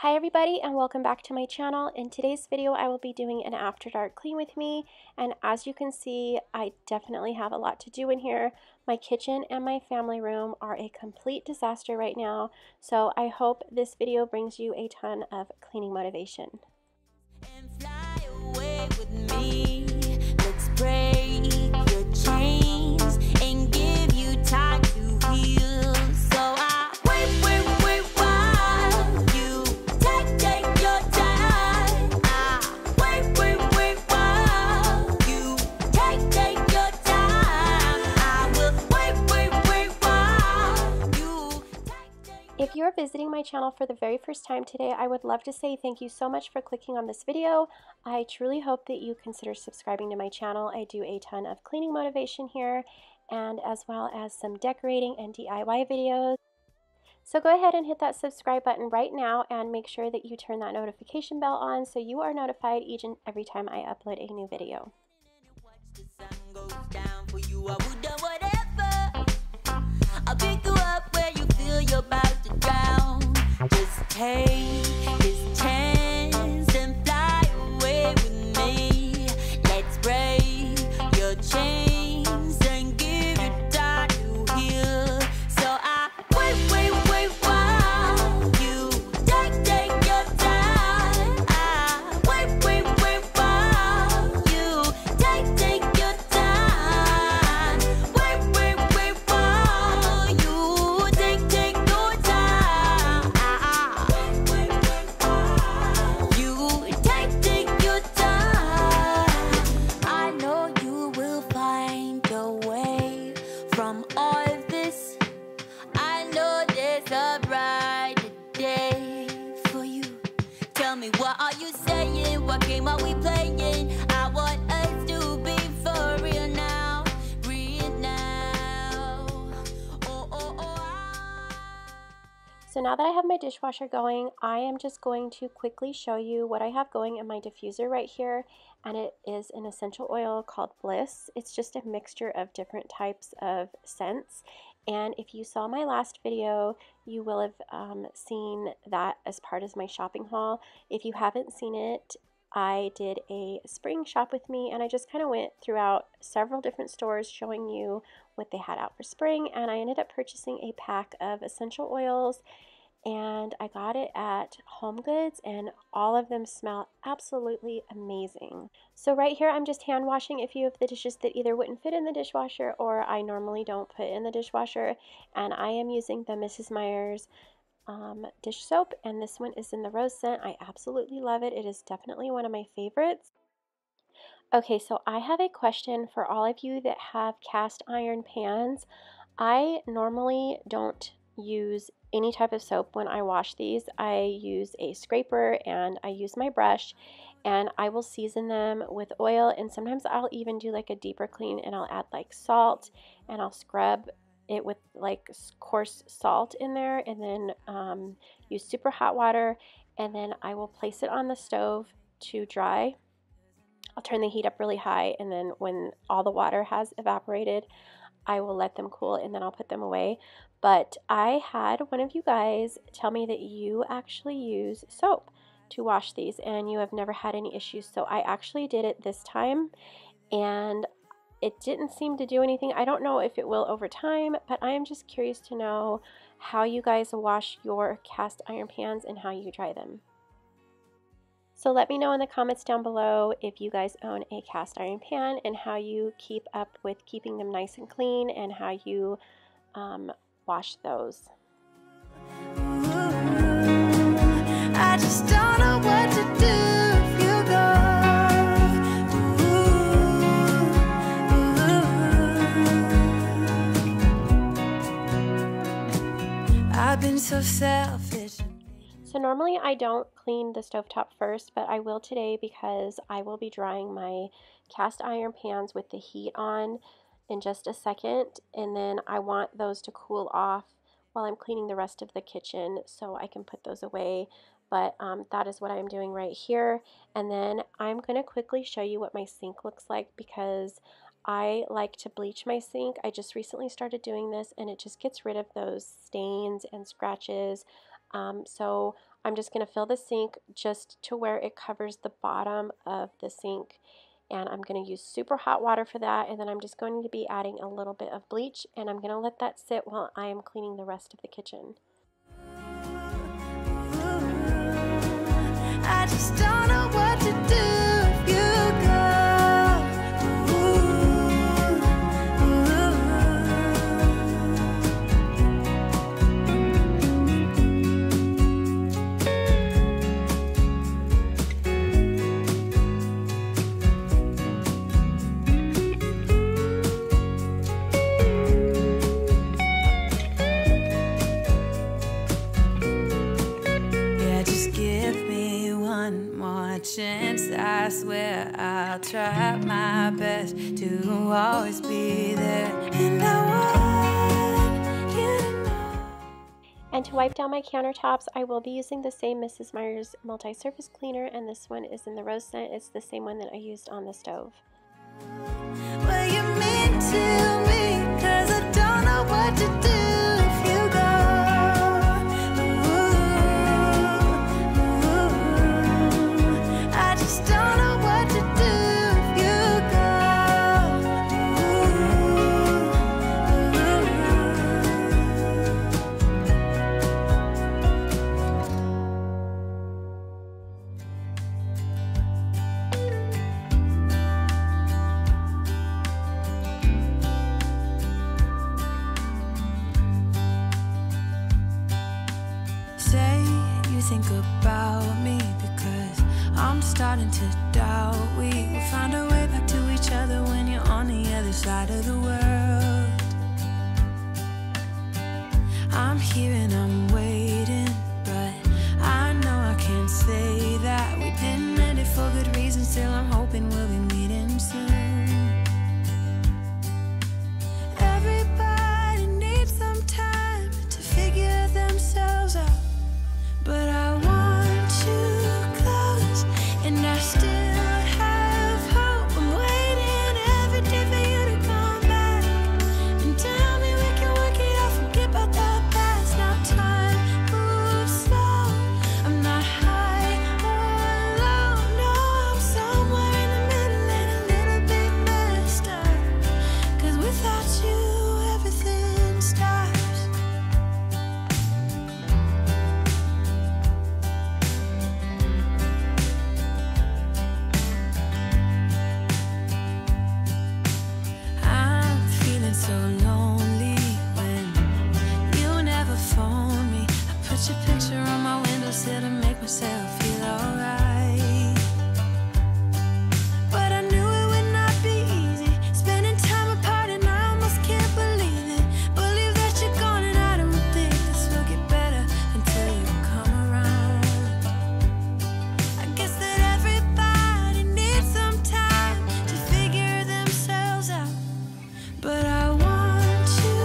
Hi everybody and welcome back to my channel. In today's video I will be doing an after dark clean with me, and as you can see I definitely have a lot to do in here. My kitchen and my family room are a complete disaster right now, so I hope this video brings you a ton of cleaning motivation. And fly away with me. Let's break your chains and give you time to heal. So I wait while you take your time. I wait while you take your time. I will wait while you take. If you're visiting my channel for the very first time today, I would love to say thank you so much for clicking on this video. I truly hope that you consider subscribing to my channel. I do a ton of cleaning motivation here, and as well as some decorating and DIY videos. So go ahead and hit that subscribe button right now and make sure that you turn that notification bell on so you are notified each and every time I upload a new video. Watch the sun goes down for you. I would do whatever. I'll pick you up where you feel you're about to drown. Just take this chance and fly away with me. Let's break your chains and give you time to heal. So I wait while you take your time. I wait while you take your time. Wait while you take your time. You take your time. I know you will find your way from all this. I know there's a brighter day for you. Tell me, what are you saying? What game are we playing? I want us to be for real now, real now. So now that I have my dishwasher going, I am just going to quickly show you what I have going in my diffuser right here, and it is an essential oil called Bliss. It's just a mixture of different types of scents, and if you saw my last video you will have seen that as part of my shopping haul. If you haven't seen it, I did a spring shop with me, and I just kind of went throughout several different stores showing you what they had out for spring, and I ended up purchasing a pack of essential oils, and I got it at Home Goods, and all of them smell absolutely amazing. So right here I'm just hand washing a few of the dishes that either wouldn't fit in the dishwasher or I normally don't put in the dishwasher, and I am using the Mrs. Meyer's dish soap, and this one is in the rose scent. I absolutely love it. It is definitely one of my favorites. Okay, so I have a question for all of you that have cast iron pans. I normally don't use any type of soap when I wash these. I use a scraper and I use my brush, and I will season them with oil, and sometimes I'll even do like a deeper clean and I'll add like salt and I'll scrub it with like coarse salt in there, and then use super hot water, and then I will place it on the stove to dry. I'll turn the heat up really high, and then when all the water has evaporated I will let them cool, and then I'll put them away. But I had one of you guys tell me that you actually use soap to wash these and you have never had any issues, so I actually did it this time and it didn't seem to do anything. I don't know if it will over time, but I am just curious to know how you guys wash your cast iron pans and how you dry them. So let me know in the comments down below if you guys own a cast iron pan and how you keep up with keeping them nice and clean and how you wash those. I just don't know what to do if you go. I've been so selfish. So normally I don't clean the stovetop first, but I will today because I will be drying my cast iron pans with the heat on in just a second, and then I want those to cool off while I'm cleaning the rest of the kitchen so I can put those away. But that is what I'm doing right here, and then I'm going to quickly show you what my sink looks like because I like to bleach my sink. I just recently started doing this and it just gets rid of those stains and scratches So I'm just going to fill the sink just to where it covers the bottom of the sink. And I'm going to use super hot water for that. And then I'm just going to be adding a little bit of bleach. And I'm going to let that sit while I am cleaning the rest of the kitchen. I just don't know what to do if you go. I swear I'll try my best to always be there, and I want you to know. And to wipe down my countertops, I will be using the same Mrs. Meyer's multi-surface cleaner, and this one is in the rose scent. It's the same one that I used on the stove. Well, you mean to me, 'cause I don't know what to do if you go. I just don't know what to do if you go. Say you think about me, because I'm starting to doubt we will find our way back to each other when you're on the other side of the world. I'm here and I'm waiting, but I know I can't say that we didn't end it for good reason. Still I'm hoping we'll be meeting soon. Everybody needs some time to figure themselves out, but I want you close, and I still have hope. I'm waiting every day for you to come back and tell me we can work it out, forget about the past. Now time moves slow, I'm not high or low, no, I'm somewhere in the middle and a little bit messed up, 'cause without you everything stops. I'm feeling so lonely when you never phone me. I put your picture on my windowsill to make myself feel alright, but I knew it would not be easy spending time apart, and I almost can't believe it. Believe that you're gone, and I don't think this will get better until you come around. I guess that everybody needs some time to figure themselves out, but I want you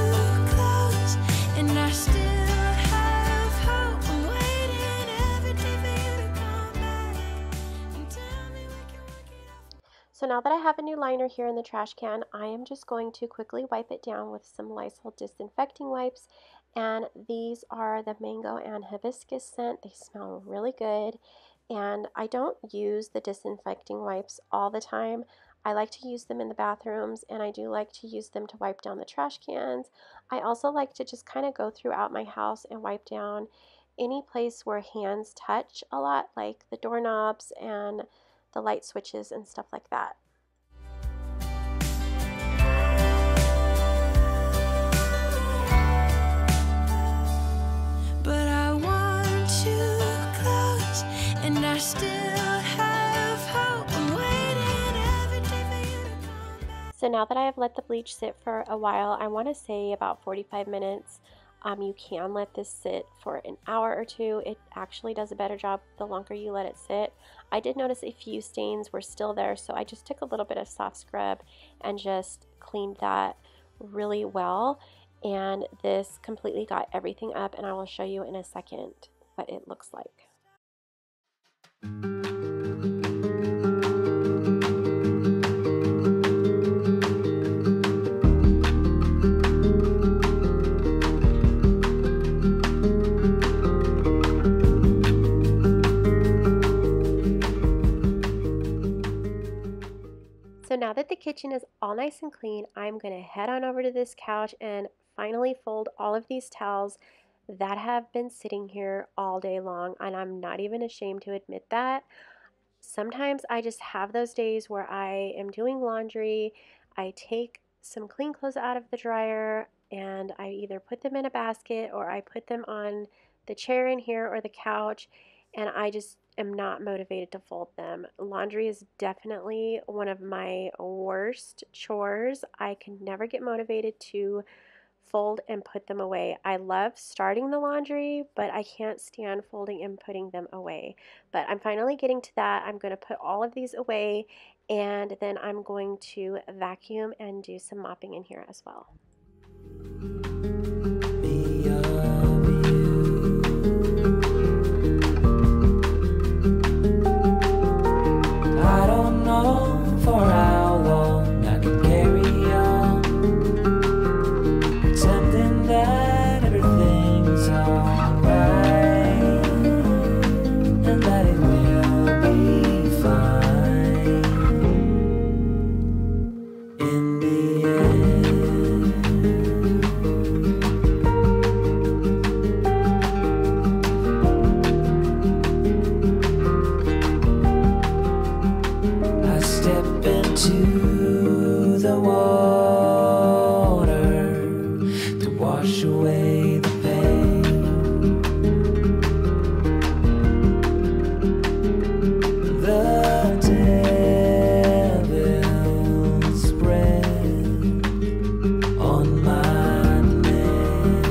close, and I still have hope. I'm waiting every day for you to come back and tell me we can work it out. So now that I have a new liner here in the trash can, I am just going to quickly wipe it down with some Lysol disinfecting wipes. And these are the mango and hibiscus scent. They smell really good. And I don't use the disinfecting wipes all the time. I like to use them in the bathrooms, and I do like to use them to wipe down the trash cans. I also like to just kind of go throughout my house and wipe down any place where hands touch a lot, like the doorknobs and the light switches and stuff like that. But I want you close, and I still have hope. I'm waiting every day for you to come back. So now that I have let the bleach sit for a while, I want to say about 45 minutes. You can let this sit for an hour or two. It actually does a better job the longer you let it sit. I did notice a few stains were still there, so I just took a little bit of soft scrub and just cleaned that really well. And this completely got everything up, and I will show you in a second what it looks like. So now that the kitchen is all nice and clean, I'm going to head on over to this couch and finally fold all of these towels that have been sitting here all day long, and I'm not even ashamed to admit that. Sometimes I just have those days where I am doing laundry, I take some clean clothes out of the dryer, and I either put them in a basket or I put them on the chair in here or the couch, and I just am not motivated to fold them. Laundry is definitely one of my worst chores. I can never get motivated to fold and put them away. I love starting the laundry, but I can't stand folding and putting them away. But I'm finally getting to that. I'm going to put all of these away, and then I'm going to vacuum and do some mopping in here as well. I don't know for how long I can carry on, pretending that everything's alright, and that it will be fine in the end. I step into the water to wash away the pain. The devil's breath on my neck,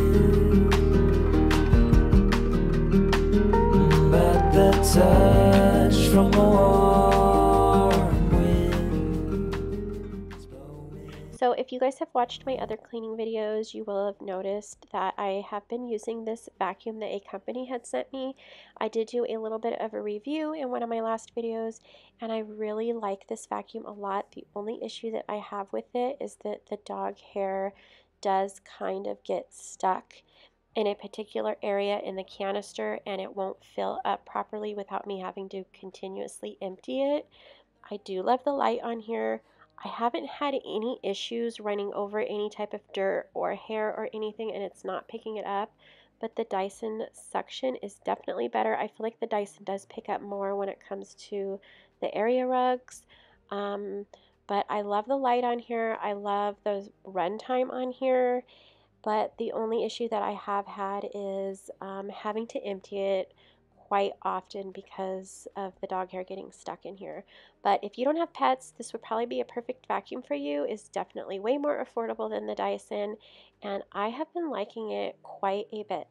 but the touch from a warm wind is blowing. So if you guys have watched my other cleaning videos, you will have noticed that I have been using this vacuum that a company had sent me. I did do a little bit of a review in one of my last videos, and I really like this vacuum a lot. The only issue that I have with it is that the dog hair does kind of get stuck in a particular area in the canister, and it won't fill up properly without me having to continuously empty it. I do love the light on here. I haven't had any issues running over any type of dirt or hair or anything, and it's not picking it up. But the Dyson suction is definitely better. I feel like the Dyson does pick up more when it comes to the area rugs. But I love the light on here. I love the run time on here. But the only issue that I have had is having to empty it quite often because of the dog hair getting stuck in here. But if you don't have pets, this would probably be a perfect vacuum for you. It's definitely way more affordable than the Dyson, and I have been liking it quite a bit.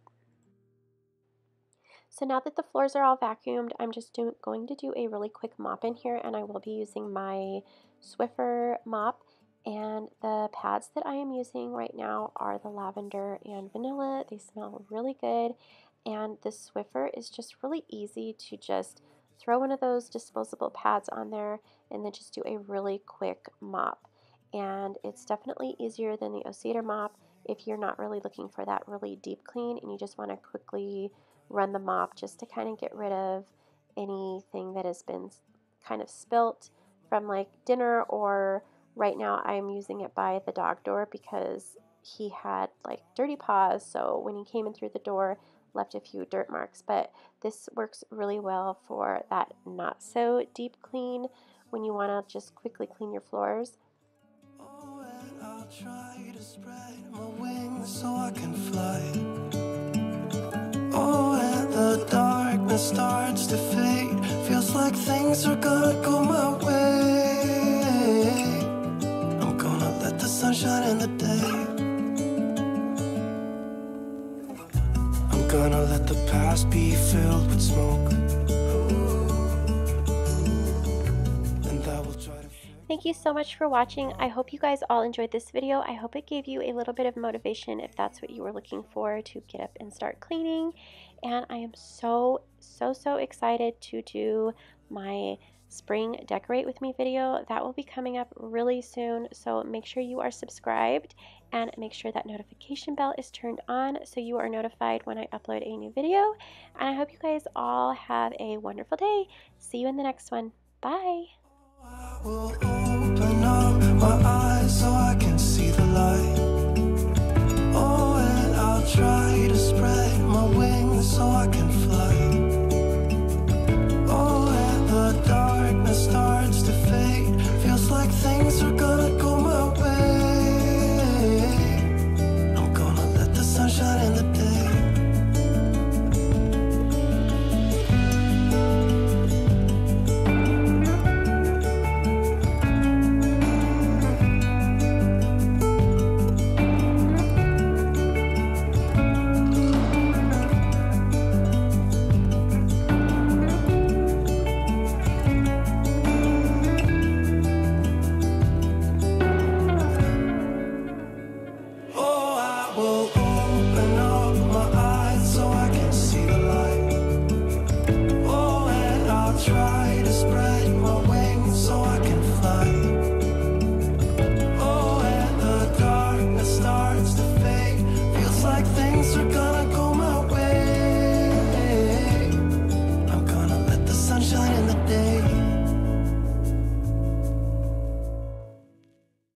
So now that the floors are all vacuumed, I'm just going to do a really quick mop in here, and I will be using my Swiffer mop. And the pads that I am using right now are the lavender and vanilla. They smell really good, and the Swiffer is just really easy to just throw one of those disposable pads on there and then just do a really quick mop. And it's definitely easier than the Ocedar mop if you're not really looking for that really deep clean and you just want to quickly run the mop just to kind of get rid of anything that has been kind of spilt from like dinner, or right now I'm using it by the dog door because he had like dirty paws, so when he came in through the door left a few dirt marks. But this works really well for that not so deep clean when you want to just quickly clean your floors. Oh, and I'll try to spread my wings so I can fly. Oh, and the darkness starts to fade. Feels like things are gonna go my way. I'm gonna let the sun shine in the day. I'm gonna let the past be filled with smoke. And I will try to... Thank you so much for watching. I hope you guys all enjoyed this video. I hope it gave you a little bit of motivation if that's what you were looking for, to get up and start cleaning. And I am so excited to do my spring decorate with me video. That will be coming up really soon, so make sure you are subscribed and make sure that notification bell is turned on so you are notified when I upload a new video. And I hope you guys all have a wonderful day. See you in the next one. Bye. I will open open up my eyes so I can see the light. Oh, and I'll try to spread my wings so I can fly. Oh, and the darkness starts to fade. Feels like things are gonna go my way. I'm gonna let the sun shine in the day. Things are gonna